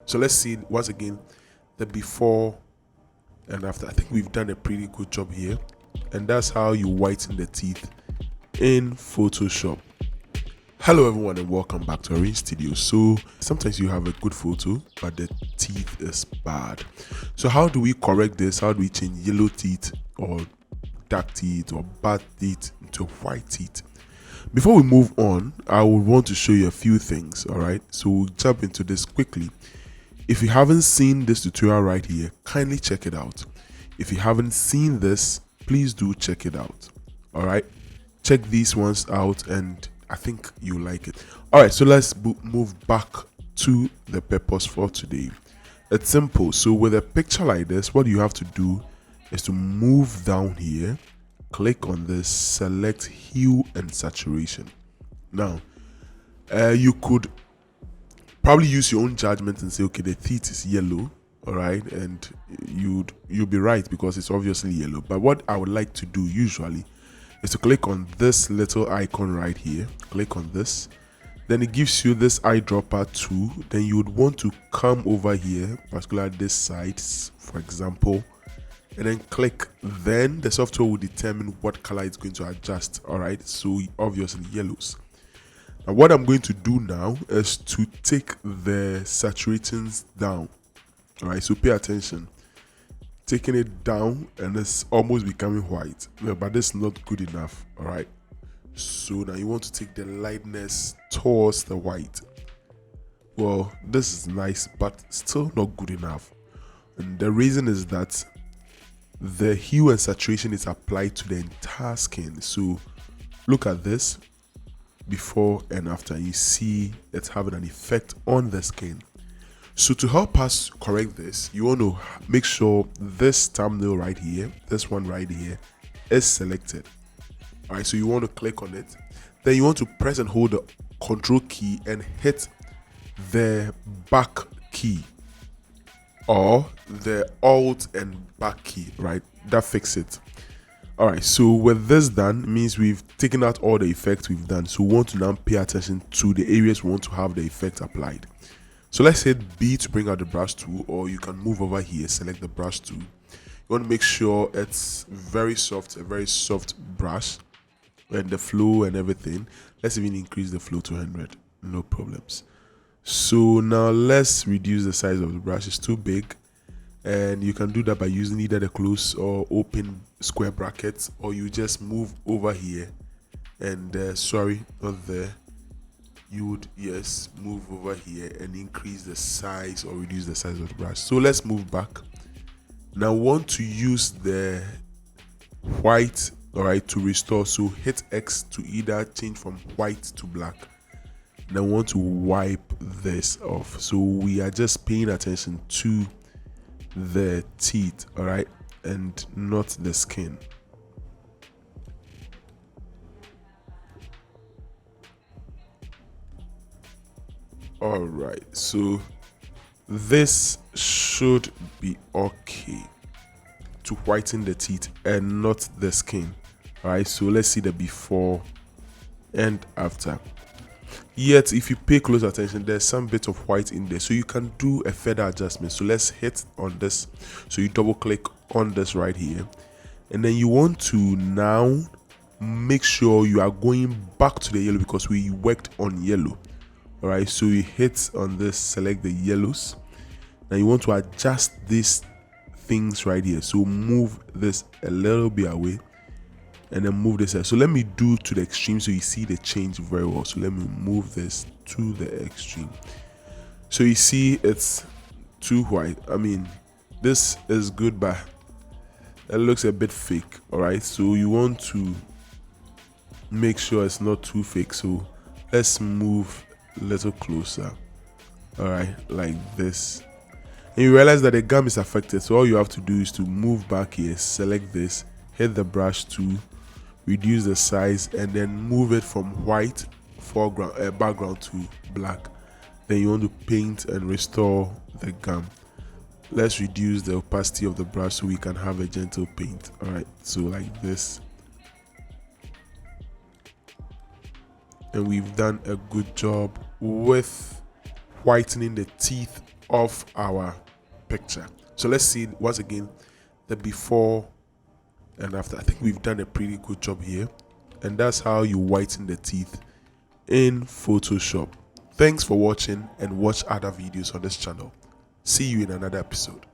So let's see once again the before and after. I think we've done a pretty good job here, and that's how you whiten the teeth in Photoshop. Hello everyone and welcome back to Arrange Studio. So sometimes you have a good photo but the teeth is bad. So how do we correct this? How do we change yellow teeth or dark teeth or bad teeth into white teeth? Before we move on, I would want to show you a few things. Alright, so we'll jump into this quickly. If you haven't seen this tutorial right here, kindly check it out. If you haven't seen this, please do check it out. Alright, check these ones out and I think you like it. Alright, so let's move back to the purpose for today. It's simple. So with a picture like this, what you have to do is to move down here, click on this, select hue and saturation. Now, you could probably use your own judgment and say, okay, the teeth is yellow, all right, and you'll be right because it's obviously yellow. But what I would like to do usually is to click on this little icon right here, click on this, then it gives you this eyedropper tool. Then you would want to come over here, particularly this side, for example, and then click. Then the software will determine what color it's going to adjust. All right, so obviously yellows. Now what I'm going to do now is to take the saturations down. All right, so pay attention. Taking it down and it's almost becoming white, but this is not good enough. All right, so now you want to take the lightness towards the white. Well, this is nice but still not good enough, and the reason is that the hue and saturation is applied to the entire skin. So look at this before and after. You see it's having an effect on the skin. So to help us correct this, you want to make sure this thumbnail right here, this one right here, is selected. All right, so you want to click on it. Then you want to press and hold the Control key and hit the back key or the Alt and back key, right? That fixes it. All right, so with this done, it means we've taken out all the effects we've done. So we want to now pay attention to the areas we want to have the effect applied. So let's hit B to bring out the brush tool, or you can move over here, select the brush tool. You want to make sure it's very soft, a very soft brush, and the flow and everything. Let's even increase the flow to 100, no problems. So now let's reduce the size of the brush. It's too big, and you can do that by using either the close or open square brackets, or you just move over here and sorry, not there. You would, yes, move over here and increase the size or reduce the size of the brush. So let's move back. Now want to use the white, all right, to restore. So hit X to either change from white to black. Now want to wipe this off. So we are just paying attention to the teeth, all right, and not the skin. All right, so this should be okay to whiten the teeth and not the skin. All right, so let's see the before and after. Yet if you pay close attention, there's some bit of white in there, so you can do a further adjustment. So let's hit on this. So you double click on this right here, and then you want to now make sure you are going back to the yellow because we worked on yellow. All right, so you hit on this, select the yellows. Now you want to adjust these things right here. So move this a little bit away and then move this. So let me do to the extreme so you see the change very well. So let me move this to the extreme. So you see it's too white. I mean, this is good, but it looks a bit fake. All right, so you want to make sure it's not too fake. So let's move a little closer. All right, like this. And you realize that the gum is affected, so all you have to do is to move back here, select this, hit the brush tool, reduce the size, and then move it from white foreground background to black. Then you want to paint and restore the gum. Let's reduce the opacity of the brush so we can have a gentle paint. All right, so like this. And we've done a good job with whitening the teeth of our picture. So let's see once again the before and after. I think we've done a pretty good job here, and that's how you whiten the teeth in Photoshop. Thanks for watching, and watch other videos on this channel. See you in another episode.